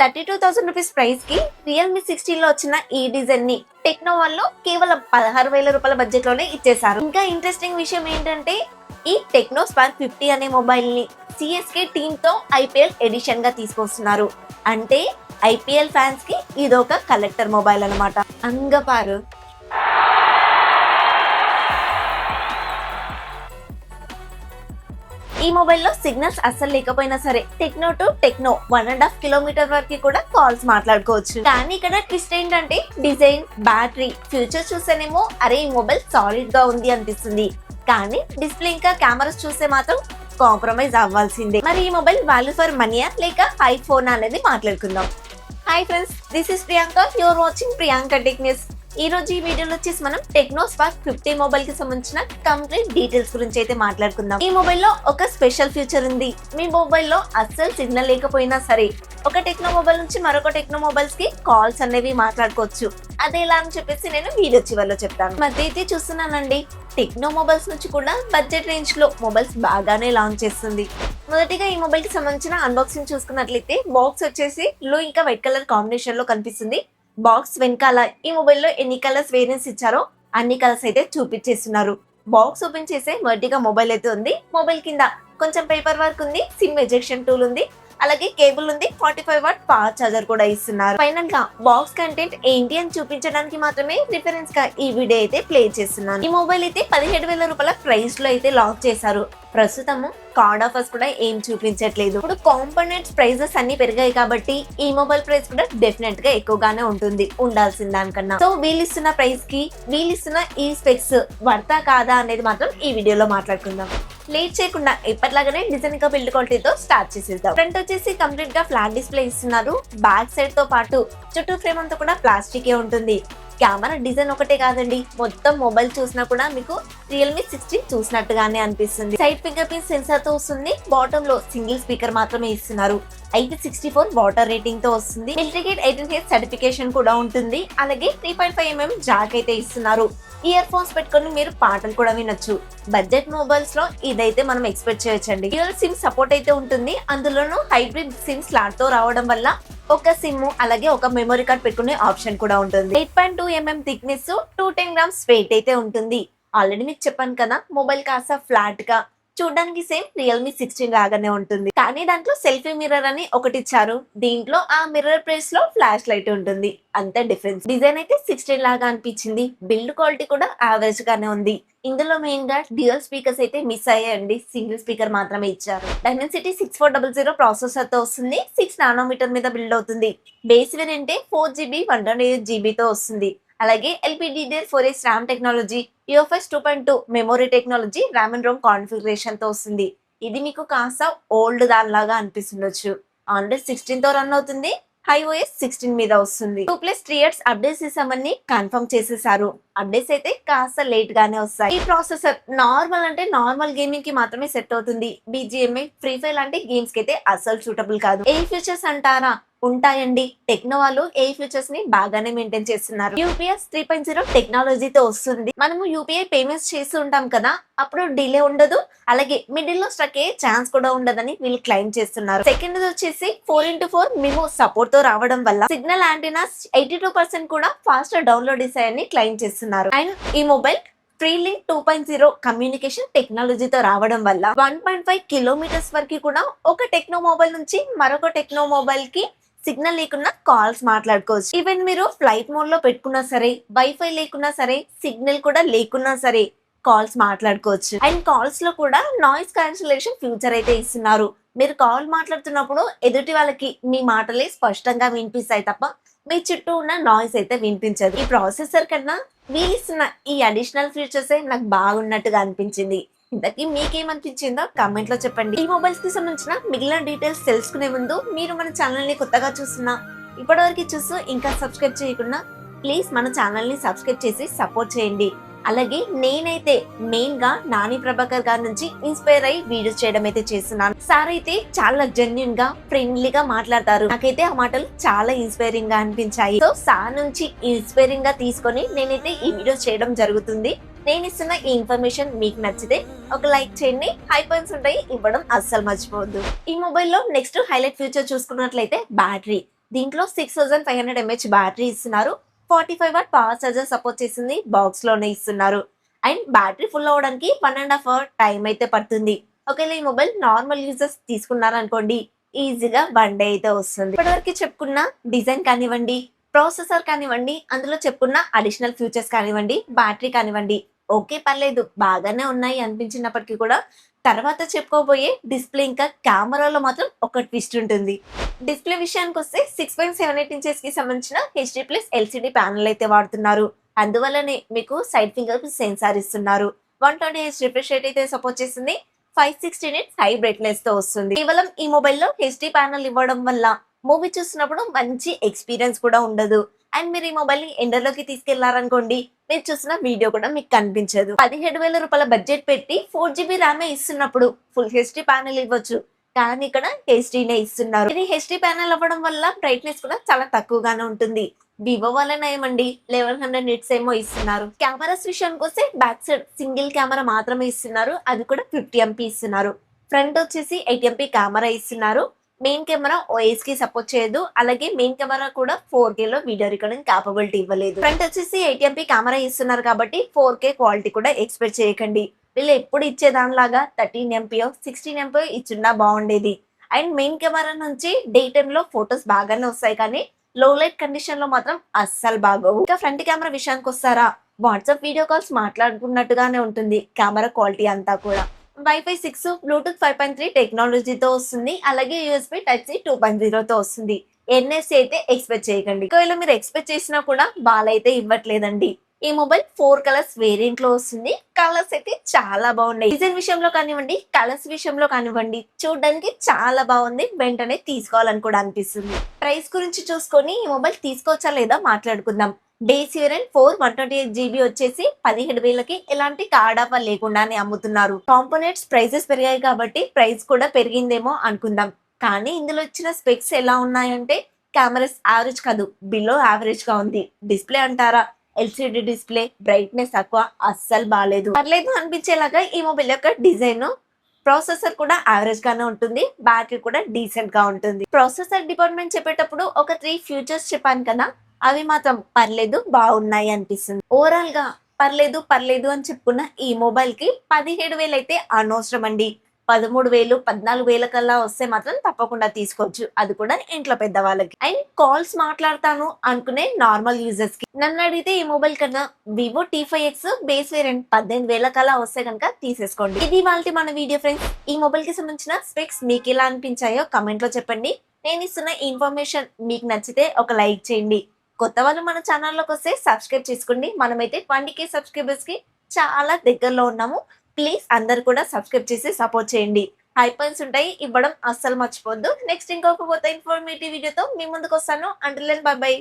32,000 rupees price కి Realme 16 లో వచ్చిన ఈ డిజైన్ ని టెక్నో వాళ్ళు కేవలం 16,000 రూపాయల బడ్జెట్ లోనే ఇచ్చేసారు. ఇంకా ఇంట్రెస్టింగ్ విషయం ఏంటంటే ఈ టెక్నో స్పార్క్ 50 అనే మొబైల్ ని సిఎస్కే టీమ్ తో ఐపీఎల్ ఎడిషన్ గా తీసుకొస్తున్నారు. అంటే ఐపీఎల్ ఫ్యాన్స్ కి ఇదొక కలెక్టర్ మొబైల్ అన్నమాట. అంగపారు ఈ మొబైల్లో సిగ్నల్స్ అస్సలు లేకపోయినా సరే టెక్నో టు టెక్నో 1.5 కిలోమీటర్ వరకు కూడా కాల్స్ మాట్లాడుకోవచ్చు. కానీ ఇక్కడ ట్విస్ట్ ఏంటంటే డిజైన్, బ్యాటరీ, ఫ్యూచర్ చూస్తేనేమో అరే ఈ మొబైల్ సాలిడ్ గా ఉంది అనిపిస్తుంది. కానీ డిస్ప్లే ఇంకా కెమెరాస్ చూస్తే మాత్రం కాంప్రమైజ్ అవ్వాల్సిందే. మరి ఈ మొబైల్ వాల్యూ ఫర్ మనీయా లేక ఐఫోన్ అనేది మాట్లాడుకుందాం. Hi friends, this is Priyanka. You are watching Priyanka tech news. ఈ రోజు ఈ వీడియోలో వచ్చేసి మనం టెక్నో స్పార్క్ 50 మొబైల్ కి సంబంధించిన కంప్లీట్ డీటెయిల్స్ గురించి అయితే మాట్లాడుకుందాం. ఈ మొబైల్లో ఒక స్పెషల్ ఫీచర్ ఉంది. మీ మొబైల్లో అస్సలు సిగ్నల్ లేకపోయినా సరే ఒక టెక్నో మొబైల్ నుంచి మరొక టెక్నో మొబైల్స్ కి కాల్స్ అనేవి మాట్లాడుకోవచ్చు. అదే ఎలా అని చెప్పేసి నేను వీడియో చివరిలో చెప్తాను. మధ్య అయితే చూస్తున్నానండి, టెక్నో మొబైల్స్ నుంచి కూడా బడ్జెట్ రేంజ్ లో మొబైల్స్ బాగానే లాంచ్ చేస్తుంది. మొదటిగా ఈ మొబైల్ కి సంబంధించిన అన్బాక్సింగ్ చూసుకున్నట్లయితే బాక్స్ వచ్చేసి బ్లూ ఇంకా వైట్ కలర్ కాంబినేషన్ లో కనిపిస్తుంది. బాక్స్ వెనకాల ఈ మొబైల్లో ఎన్ని కలర్స్ వేరియంట్స్ ఇచ్చారో అన్ని కలర్స్ అయితే చూపించేస్తున్నారు. బాక్స్ ఓపెన్ చేసే వర్టిగా మొబైల్ అయితే ఉంది. మొబైల్ కింద కొంచెం పేపర్ వర్క్ ఉంది, సిమ్ ఎజెక్షన్ టూల్ ఉంది, అలాగే కేబుల్ ఉంది, 45 వాట్ పవర్ చార్జర్ కూడా ఇస్తున్నారు. ఫైనల్ గా బాక్స్ కంటెంట్ ఏంటి అని చూపించడానికి మాత్రమే రిఫరెన్స్ గా ఈ వీడియో అయితే ప్లే చేస్తున్నాను. ఈ మొబైల్ అయితే 17,000 రూపాయల ప్రైస్ లో అయితే లాంచ్ చేశారు. ప్రస్తుతము కార్డ్ ఆఫర్స్ కూడా ఏం చూపించట్లేదు. ఇప్పుడు కాంపోనెంట్స్ ప్రైజెస్ అన్ని పెరిగాయి కాబట్టి ఈ మొబైల్ ప్రైస్ కూడా డెఫినెట్ గా ఎక్కువగానే ఉండాల్సిన దానికన్నా. సో వీళ్ళిస్తున్న ప్రైస్ కి వీళ్ళిస్తున్న ఈ స్పెక్స్ వర్తా కాదా అనేది మాత్రం ఈ వీడియోలో మాట్లాడుకుందాం. లేట్ చేయకుండా ఎప్పటిలాగానే డిజైన్ గా బిల్డ్ క్వాలిటీతో స్టార్ట్ చేసేద్దాం. ఫ్రంట్ వచ్చేసి కంప్లీట్ గా ఫ్లాట్ డిస్ప్లే ఇస్తున్నారు. బ్యాక్ సైడ్ తో పాటు చుట్టూ ఫ్రేమ్ అంతా కూడా ప్లాస్టిక్ ఉంటుంది. కెమెరా డిజైన్ ఒకటే కాదండి, మొత్తం మొబైల్ చూసినా కూడా మీకు రియల్మీ 16 చూసినట్టుగానే అనిపిస్తుంది. సైడ్ ఫింగర్ ప్రింట్ సెన్సార్ తో వస్తుంది. బాటమ్ లో సింగిల్ స్పీకర్ మాత్రమే ఇస్తున్నారు. IP64 వాటర్ రేటింగ్ తో వస్తుంది. మిలిటరీ గేట్ 18H సర్టిఫికేషన్ కూడా ఉంటుంది. అలాగే 3.5mm జాక్ అయితే ఇస్తున్నారు. ఇయర్ ఫోన్స్ పెట్టుకొని మీరు పాటలు కూడా వినొచ్చు. బడ్జెట్ మొబైల్స్ లో ఇదైతే మనం ఎక్స్పెక్ట్ చేయొచ్చండి. డ్యూయల్ సిమ్ సపోర్ట్ అయితే ఉంటుంది. అందులోనూ హైబ్రిడ్ సిమ్ స్లాట్ తో రావడం వల్ల ఒక సిమ్ అలాగే ఒక మెమరీ కార్డ్ పెట్టుకునే ఆప్షన్ కూడా ఉంటుంది. 8.2mm థిక్నెస్, 210 గ్రామ్స్ వెయిట్ అయితే ఉంటుంది. ఆల్రెడీ మీకు చెప్పాను కదా, మొబైల్ కాస్త ఫ్లాట్ గా చూడడానికి సేమ్ రియల్మీ 16 లాగానే ఉంటుంది. కానీ దాంట్లో సెల్ఫీ మిర్రర్ అని ఒకటి ఇచ్చారు. దీంట్లో ఆ మిర్రర్ ప్లేస్ లో ఫ్లాష్ లైట్ ఉంటుంది. అంతే డిఫరెన్స్. డిజైన్ అయితే 16 లాగా అనిపించింది. బిల్డ్ క్వాలిటీ కూడా యావరేజ్ గానే ఉంది. ఇందులో మెయిన్ గా డ్యూయల్ స్పీకర్స్ అయితే మిస్ అయ్యాయండి. సింగిల్ స్పీకర్ మాత్రమే ఇచ్చారు. డైమెన్సిటీ 6400 ప్రాసెసర్ తో వస్తుంది. 6 నానోమీటర్ మీద బిల్డ్ అవుతుంది. బేస్ వేరియంట్ 4GB 128GB తో వస్తుంది. అలాగే LPDDR4X RAM technology, UFS 2.2 memory technology, RAM and ROM configuration తో వస్తుంది. ఇది మీకు కాస్త ఓల్డ్ దానిలాగా అనిపిస్తుండొచ్చు. ఆండ్రాయిడ్ 16 తో రన్ అవుతుంది. iOS 16 మీద వస్తుంది. 2+3 years అప్డేట్స్ ఇస్తామని కన్ఫర్మ్ చేసేసారు. అప్డేట్స్ అయితే కాస్త లేట్ గానే వస్తాయి. ఈ ప్రాసెసర్ నార్మల్ అంటే నార్మల్ గేమింగ్ కి మాత్రమే సెట్ అవుతుంది. BGMI, ఫ్రీ ఫైర్ లాంటి గేమ్స్ కి అయితే అసలు సూటబుల్ కాదు. ఏ ఫీచర్స్ అంటారా, ఉంటాయండి. టెక్నో వాళ్ళు ఏ ఫీచర్స్ ని బాగానే మెయింటైన్ చేస్తున్నారు. UPS 3.0 టెక్నాలజీతో వస్తుంది. మనము UPI పేమెంట్స్ చేస్తూ ఉంటాం కదా, అప్పుడు డిలే ఉండదు. అలాగే మిడిల్ లో స్ట్రక్ అయ్యే ఛాన్స్ కూడా ఉండదని వీళ్ళు క్లెయిమ్ చేస్తున్నారు. సెకండ్ వచ్చేసి 4x4 మిమో సపోర్ట్ తో రావడం వల్ల సిగ్నల్ యాంటీనాస్ 82% కూడా ఫాస్టర్ డౌన్లోడ్ చేశాయని క్లెయిమ్ చేస్తున్నారు. అండ్ ఈ మొబైల్ ఫ్రీలింక్ 2.0 కమ్యూనికేషన్ టెక్నాలజీతో రావడం వల్ల 1.5 కిలోమీటర్స్ వరకు కూడా ఒక టెక్నో మొబైల్ నుంచి మరొక టెక్నో మొబైల్ కి సిగ్నల్ లేకున్నా కాల్స్ మాట్లాడుకోవచ్చు. ఈవెన్ మీరు ఫ్లైట్ మోడ్ లో పెట్టుకున్నా సరే, వైఫై లేకున్నా సరే, సిగ్నల్ కూడా లేకున్నా సరే కాల్స్ మాట్లాడుకోవచ్చు. అండ్ కాల్స్ లో కూడా నాయిస్ క్యాన్సిలేషన్ ఫ్యూచర్ అయితే ఇస్తున్నారు. మీరు కాల్ మాట్లాడుతున్నప్పుడు ఎదుటి వాళ్ళకి మీ మాటలే స్పష్టంగా వినిపిస్తాయి తప్ప మీ చుట్టూ ఉన్న నాయిస్ అయితే వినిపించదు. ఈ ప్రాసెసర్ కన్నా వీళ్ళిస్తున్న ఈ అడిషనల్ ఫీచర్స్ నాకు బాగున్నట్టుగా అనిపించింది. ఇంతకీ మీకేమనిపించిందో కామెంట్ లో చెప్పండి. ఈ మొబైల్స్ కి సంబంధించిన మిగిలిన డీటెయిల్స్ తెలుసుకునే ముందు మీరు మన ఛానల్ ని కొత్తగా చూస్తున్నా, ఇప్పటివరకు చూస్తూ ఇంకా సబ్స్క్రైబ్ చేయకుండా ప్లీజ్ మన ఛానల్ ని సబ్స్క్రైబ్ చేసి సపోర్ట్ చేయండి. అలాగే నేనైతే మెయిన్ గా నాని ప్రభాకర్ గారి నుంచి ఇన్స్పైర్ అయ్యి వీడియోస్ చేయడం అయితే చేస్తున్నాను. సార్ అయితే చాలా జెన్యున్ గా ఫ్రెండ్లీగా మాట్లాడతారు. నాకైతే ఆ మాటలు చాలా ఇన్స్పైరింగ్ గా అనిపించాయి. సో సార్ నుంచి ఇన్స్పైరింగ్ గా తీసుకొని నేనైతే ఈ వీడియోస్ చేయడం జరుగుతుంది. నేను ఇస్తున్న ఈ ఇన్ఫర్మేషన్ మీకు నచ్చితే ఒక లైక్ చేయండి. హై పాయింట్స్ ఉంటాయి, ఇవ్వడం అస్సలు మర్చిపోవద్దు. ఈ మొబైల్లో నెక్స్ట్ హైలైట్ ఫీచర్ చూసుకున్నట్లయితే బ్యాటరీ. దీంట్లో 6500 mAh బ్యాటరీ ఇస్తున్నారు. 45 వాట్ పవర్ చార్జర్ సపోర్ట్ చేసింది, బాక్స్ లోనే ఇస్తున్నారు. అండ్ బ్యాటరీ ఫుల్ అవ్వడానికి 1.5 అవర్ టైం అయితే పడుతుంది. ఒకవేళ ఈ మొబైల్ నార్మల్ యూజర్స్ తీసుకున్నారనుకోండి, ఈజీగా 1 డే అయితే వస్తుంది. ఇప్పటివరకు చెప్పుకున్న డిజైన్ కానివ్వండి, ప్రాసెసర్ కానివ్వండి, అందులో చెప్పుకున్న అడిషనల్ ఫీచర్స్ కానివ్వండి, బ్యాటరీ కానివ్వండి, ఓకే పర్లేదు బాగానే ఉన్నాయి అనిపించినప్పటికీ కూడా తర్వాత చెప్పుకోబోయే డిస్ప్లే ఇంకా కెమెరాలో మాత్రం ఒక ట్విస్ట్ ఉంటుంది. డిస్ప్లే విషయానికి వస్తే 6.78 ఇంచెస్ కి సంబంధించిన హెచ్డి ప్లస్ ఎల్సిడి ప్యానల్ అయితే వాడుతున్నారు. అందువల్లనే మీకు సైడ్ ఫింగర్ సెన్సార్ ఇస్తున్నారు. 120Hz రిఫ్రెష్ రేట్ అయితే సపోర్ట్ చేస్తుంది. 560 నిట్స్ హై బ్రైట్నెస్ తో వస్తుంది. కేవలం ఈ మొబైల్లో హెచ్డి ప్యానల్ ఇవ్వడం వల్ల మూవీ చూసినప్పుడు మంచి ఎక్స్పీరియన్స్ కూడా ఉండదు. అండ్ మీరు ఈ మొబైల్ ని ఎండర్లోకి తీసుకెళ్లారనుకోండి, మీరు చూసిన వీడియో కూడా మీకు కనిపించదు. 17,000 రూపాయల బడ్జెట్ పెట్టి 4GB ర్యామే ఇస్తున్నప్పుడు ఫుల్ హెచ్డి ప్యానల్ ఇవ్వచ్చు, కానీ ఇక్కడ హెచ్డీనే ఇస్తున్నారు. ఇది హెచ్డి ప్యానల్ అవ్వడం వల్ల బ్రైట్నెస్ కూడా చాలా తక్కువగానే ఉంటుంది. వివో వల్ల ఏమండి 1100 నిట్స్ ఏమో ఇస్తున్నారు. కెమెరాస్ విషయానికి వస్తే బ్యాక్ సైడ్ సింగిల్ కెమెరా మాత్రమే ఇస్తున్నారు, అది కూడా 50 MP ఇస్తున్నారు. ఫ్రంట్ వచ్చేసి 8 MP కెమెరా ఇస్తున్నారు. మెయిన్ కెమెరా ఓఎస్ కి సపోర్ట్ చేయదు, అలాగే మెయిన్ కెమెరా కూడా 4K లో వీడియో రికార్డింగ్ క్యాపబిలిటీ ఇవ్వలేదు. ఫ్రంట్ వచ్చేసి 8 MP కెమెరా ఇస్తున్నారు కాబట్టి 4K క్వాలిటీ కూడా ఎక్స్పెక్ట్ చేయకండి. వీళ్ళు ఎప్పుడు ఇచ్చేదానిలాగా 13 MP 16 MP ఇచ్చున్నా బాగుండేది. అండ్ మెయిన్ కెమెరా నుంచి డే టైమ్ లో ఫొటోస్ బాగానే వస్తాయి, కానీ లో లైట్ కండిషన్ లో మాత్రం అస్సలు బాగోవు. ఇంకా ఫ్రంట్ కెమెరా విషయానికి వస్తారా, వాట్సాప్ వీడియో కాల్స్ మాట్లాడుకున్నట్టుగానే ఉంటుంది కెమెరా క్వాలిటీ అంతా కూడా. వైఫై 6, బ్లూటూత్ 5.3 టెక్నాలజీతో వస్తుంది, అలాగే యూఎస్బి టైప్ సి 2.0తో వస్తుంది. ఎన్ఎస్సి అయితే ఎక్స్పెక్ట్ చేయకండి. ఒకవేళ మీరు ఎక్స్పెక్ట్ చేసినా కూడా బాలైతే ఇవ్వట్లేదండి. ఈ మొబైల్ 4 కలర్స్ వేరియంట్ లో వస్తుంది. కలర్స్ అయితే చాలా బాగున్నాయి. డిజైన్ విషయంలో కానివ్వండి, కలర్స్ విషయంలో కానివ్వండి, చూడడానికి చాలా బాగుంది. వెంటనే తీసుకోవాలని కూడా అనిపిస్తుంది. ప్రైస్ గురించి చూసుకొని ఈ మొబైల్ తీసుకోవచ్చా లేదా మాట్లాడుకుందాం. బేస్ వేరియంట్ 128GB వచ్చేసి 17,000కి ఎలాంటి కార్డ్ ఆఫర్ లేకుండానే అమ్ముతున్నారు. కాంపోనెంట్స్ ప్రైసెస్ పెరిగాయి కాబట్టి ప్రైస్ కూడా పెరిగిందేమో అనుకుందాం. కానీ ఇందులో ఇచ్చిన స్పెక్స్ ఎలా ఉన్నాయంటే కెమెరాస్ యావరేజ్ కాదు, బిలో యావరేజ్ గా ఉంది. డిస్ప్లే అంటారా, ఎల్సిడి డిస్ప్లే, బ్రైట్నెస్ తక్కువ, అస్సలు బాగాలేదు. పర్లేదు అనిపించేలాగా ఈ మొబైల్ యొక్క డిజైన్. ప్రాసెసర్ కూడా యావరేజ్ గానే ఉంటుంది, బ్యాటరీ కూడా డీసెంట్ గా ఉంటుంది. ప్రాసెసర్ డిపార్ట్మెంట్ చెప్పేటప్పుడు ఒక 3 ఫ్యూచర్స్ చెప్పాను కదా, అవి మాత్రం పర్లేదు బాగున్నాయి అనిపిస్తుంది. ఓవరాల్ గా పర్లేదు పర్లేదు అని చెప్పుకున్న ఈ మొబైల్ కి 17,000 అయితే అనవసరం అండి. 13,000 14,000 కల్లా వస్తే మాత్రం తప్పకుండా తీసుకోవచ్చు, అది కూడా ఇంట్లో పెద్దవాళ్ళకి. అండ్ కాల్స్ మాట్లాడతాను అనుకునే నార్మల్ యూజర్స్ కి నన్ను అడిగితే ఈ మొబైల్ కన్నా వివో T5X బేస్ వేరియంట్ 18,000 కల్లా వస్తే కనుక తీసేసుకోండి. ఇది వాళ్ళకి మన వీడియో ఫ్రెండ్స్. ఈ మొబైల్ కి సంబంధించిన స్పెక్స్ మీకు ఎలా అనిపించాయో కమెంట్ లో చెప్పండి. నేను ఇస్తున్న ఇన్ఫర్మేషన్ మీకు నచ్చితే ఒక లైక్ చేయండి. కొత్త వాళ్ళు మన ఛానల్లోకి వస్తే సబ్స్క్రైబ్ చేసుకోండి. మనమైతే 20K సబ్స్క్రైబర్స్ కి చాలా దగ్గరలో ఉన్నాము. ప్లీజ్ అందరు కూడా సబ్స్క్రైబ్ చేసి సపోర్ట్ చేయండి. హై పాయింట్స్ ఉంటాయి, ఇవ్వడం అస్సలు మర్చిపోద్దు. నెక్స్ట్ ఇంకొక కొత్త ఇన్ఫర్మేటివ్ వీడియోతో మీ ముందుకు వస్తాను. Until then bye by.